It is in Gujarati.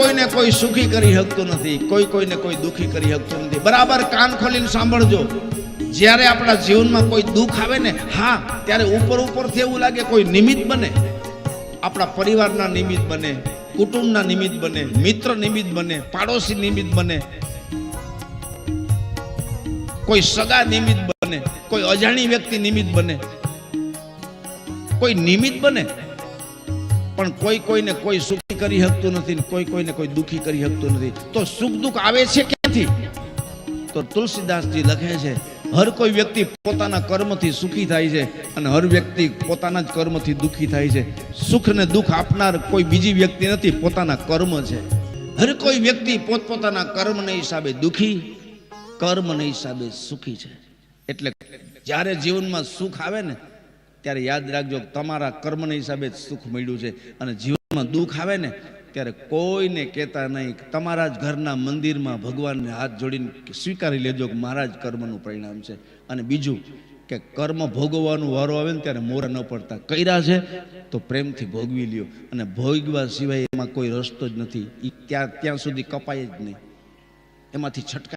કોઈને કોઈ સુખી કરી શકતું નથી, કોઈ કોઈને કોઈ દુખી કરી શકતું નથી. બરાબર કાન ખોલીને સાંભળજો. જ્યારે આપણા જીવનમાં કોઈ દુઃખ આવે ને, હા, ત્યારે ઉપરથી એવું લાગે કોઈ નિમિત્ત બને, આપણા પરિવારના નિમિત્ત બને, કુટુંબના નિમિત્ત બને, મિત્ર નિમિત્ત બને, પાડોશી નિમિત્ત બને, કોઈ સગા નિમિત્ત બને, કોઈ અજાણી વ્યક્તિ નિમિત્ત બને, કોઈ નિમિત્ત બને, પણ કોઈ કોઈને કોઈ સુખી કરી શકતું નથી, કોઈ કોઈને કોઈ દુખી કરી શકતું નથી. તો સુખ દુઃખ આવે છે ક્યાંથી? તો તુલસીદાસજી લખે છે, હર કોઈ વ્યક્તિ પોતાના કર્મથી સુખી થાય છે અને હર વ્યક્તિ પોતાના જ કર્મથી દુખી થાય છે. સુખ ને દુઃખ આપનાર કોઈ બીજી વ્યક્તિ નથી, પોતાના કર્મ છે. હર કોઈ વ્યક્તિ પોતપોતાના કર્મને હિસાબે દુખી, કર્મને હિસાબે સુખી છે. એટલે જ્યારે જીવનમાં સુખ આવે ને, ત્યારે યાદ રાખજો તમારા કર્મને હિસાબે જ સુખ મળ્યું છે. અને જીવનમાં દુઃખ આવે ને, ત્યારે કોઈને કહેતા નહીં, તમારા જ ઘરના મંદિરમાં ભગવાનને હાથ જોડીને સ્વીકારી લેજો કે મારા જ કર્મનું પરિણામ છે. અને બીજું કે કર્મ ભોગવવાનું વારો આવે ને ત્યારે મોરા ન પડતા, કર્યા છે તો પ્રેમથી ભોગવી લ્યો, અને ભોગવા સિવાય એમાં કોઈ રસ્તો જ નથી. ત્યાં સુધી કપાય જ નહીં, એમાંથી છટકાય